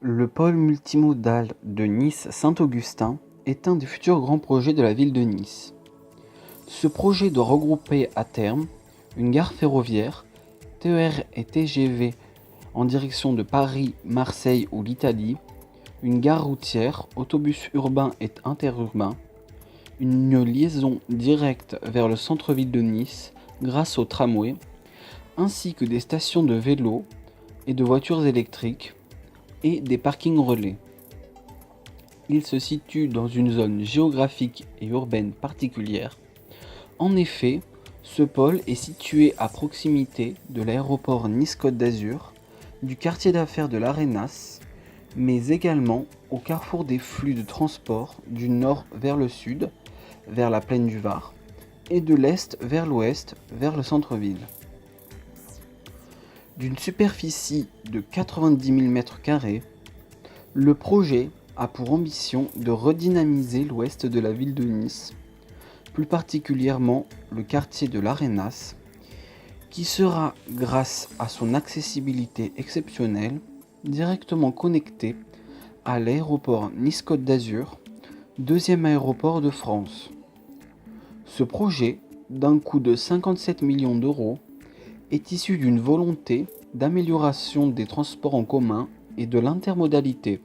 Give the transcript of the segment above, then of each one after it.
Le pôle multimodal de Nice-Saint-Augustin est un des futurs grands projets de la ville de Nice. Ce projet doit regrouper à terme une gare ferroviaire, TER et TGV en direction de Paris, Marseille ou l'Italie, une gare routière, autobus urbains et interurbains, une liaison directe vers le centre-ville de Nice grâce au tramway, ainsi que des stations de vélos et de voitures électriques et des parkings relais. Il se situe dans une zone géographique et urbaine particulière. En effet, ce pôle est situé à proximité de l'aéroport Nice-Côte d'Azur, du quartier d'affaires de l'Arenas, mais également au carrefour des flux de transport du nord vers le sud, vers la plaine du Var, et de l'est vers l'ouest, vers le centre-ville. D'une superficie de 90 000 m², le projet a pour ambition de redynamiser l'ouest de la ville de Nice, plus particulièrement le quartier de l'Arenas, qui sera, grâce à son accessibilité exceptionnelle, directement connecté à l'aéroport Nice-Côte d'Azur, deuxième aéroport de France. Ce projet, d'un coût de 57 millions d'euros, est issu d'une volonté d'amélioration des transports en commun et de l'intermodalité.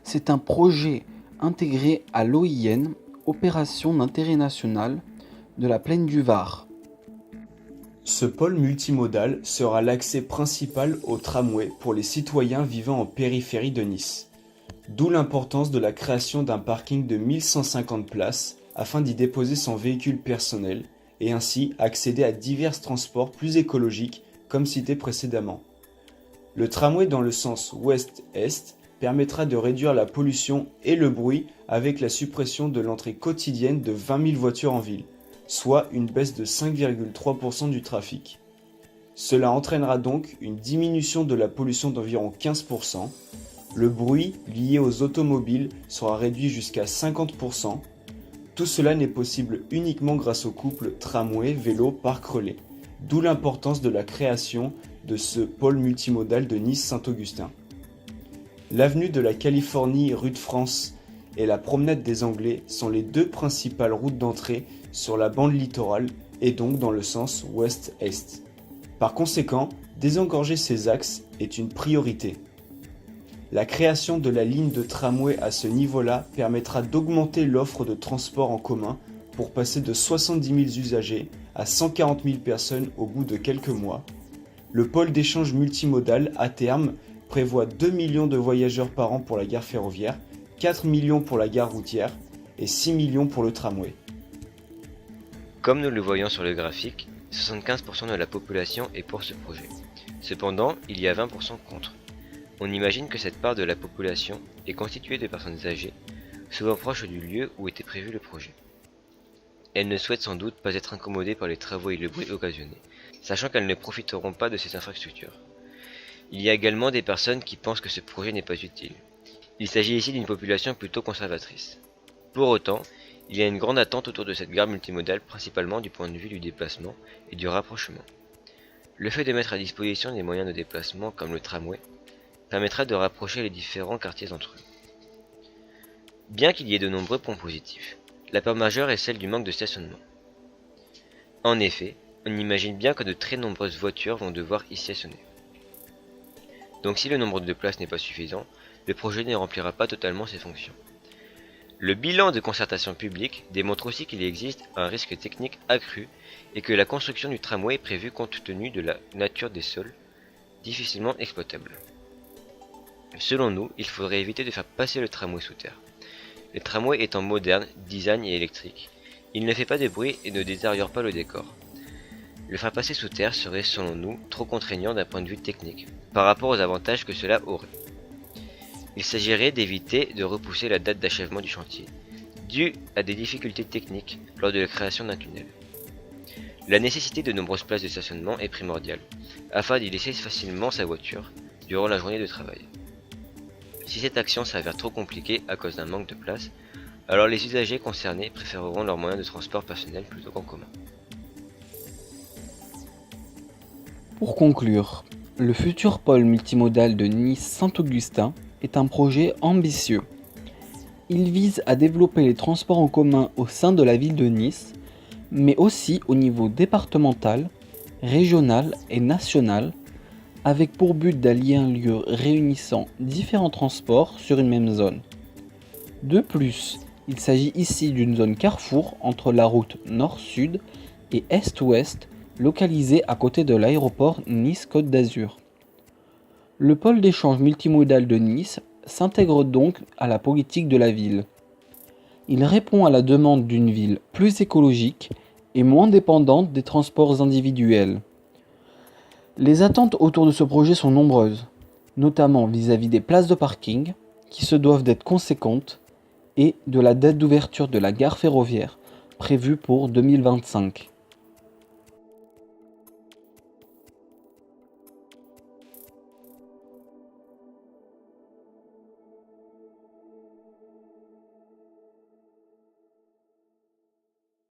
C'est un projet intégré à l'OIN, Opération d'intérêt national, de la plaine du Var. Ce pôle multimodal sera l'accès principal au tramway pour les citoyens vivant en périphérie de Nice. D'où l'importance de la création d'un parking de 1150 places afin d'y déposer son véhicule personnel et ainsi accéder à divers transports plus écologiques comme cité précédemment. Le tramway dans le sens ouest-est permettra de réduire la pollution et le bruit avec la suppression de l'entrée quotidienne de 20 000 voitures en ville, soit une baisse de 5,3% du trafic. Cela entraînera donc une diminution de la pollution d'environ 15%, le bruit lié aux automobiles sera réduit jusqu'à 50%. Tout cela n'est possible uniquement grâce au couple tramway-vélo-parc relais, d'où l'importance de la création de ce pôle multimodal de Nice-Saint-Augustin. L'avenue de la Californie, rue de France et la promenade des Anglais sont les deux principales routes d'entrée sur la bande littorale et donc dans le sens ouest-est. Par conséquent, désengorger ces axes est une priorité. La création de la ligne de tramway à ce niveau-là permettra d'augmenter l'offre de transport en commun pour passer de 70 000 usagers à 140 000 personnes au bout de quelques mois. Le pôle d'échange multimodal, à terme, prévoit 2 millions de voyageurs par an pour la gare ferroviaire, 4 millions pour la gare routière et 6 millions pour le tramway. Comme nous le voyons sur le graphique, 75% de la population est pour ce projet. Cependant, il y a 20% contre. On imagine que cette part de la population est constituée de personnes âgées, souvent proches du lieu où était prévu le projet. Elles ne souhaitent sans doute pas être incommodées par les travaux et le bruit occasionnés, sachant qu'elles ne profiteront pas de ces infrastructures. Il y a également des personnes qui pensent que ce projet n'est pas utile. Il s'agit ici d'une population plutôt conservatrice. Pour autant, il y a une grande attente autour de cette gare multimodale, principalement du point de vue du déplacement et du rapprochement. Le fait de mettre à disposition des moyens de déplacement comme le tramway permettra de rapprocher les différents quartiers entre eux. Bien qu'il y ait de nombreux points positifs, la part majeure est celle du manque de stationnement. En effet, on imagine bien que de très nombreuses voitures vont devoir y stationner. Donc si le nombre de places n'est pas suffisant, le projet ne remplira pas totalement ses fonctions. Le bilan de concertation publique démontre aussi qu'il existe un risque technique accru et que la construction du tramway est prévue compte tenu de la nature des sols, difficilement exploitables. Selon nous, il faudrait éviter de faire passer le tramway sous terre. Le tramway étant moderne, design et électrique, il ne fait pas de bruit et ne détériore pas le décor. Le faire passer sous terre serait selon nous trop contraignant d'un point de vue technique, par rapport aux avantages que cela aurait. Il s'agirait d'éviter de repousser la date d'achèvement du chantier, dû à des difficultés techniques lors de la création d'un tunnel. La nécessité de nombreuses places de stationnement est primordiale, afin d'y laisser facilement sa voiture durant la journée de travail. Si cette action s'avère trop compliquée à cause d'un manque de place, alors les usagers concernés préféreront leurs moyens de transport personnel plutôt qu'en commun. Pour conclure, Le futur pôle multimodal de Nice-Saint-Augustin est un projet ambitieux. Il vise à développer les transports en commun au sein de la ville de Nice, mais aussi au niveau départemental, régional et national, avec pour but d'allier un lieu réunissant différents transports sur une même zone. De plus, il s'agit ici d'une zone carrefour entre la route nord-sud et est-ouest, localisée à côté de l'aéroport Nice-Côte d'Azur. Le pôle d'échange multimodal de Nice s'intègre donc à la politique de la ville. Il répond à la demande d'une ville plus écologique et moins dépendante des transports individuels. Les attentes autour de ce projet sont nombreuses, notamment vis-à-vis des places de parking, qui se doivent d'être conséquentes, et de la date d'ouverture de la gare ferroviaire, prévue pour 2025.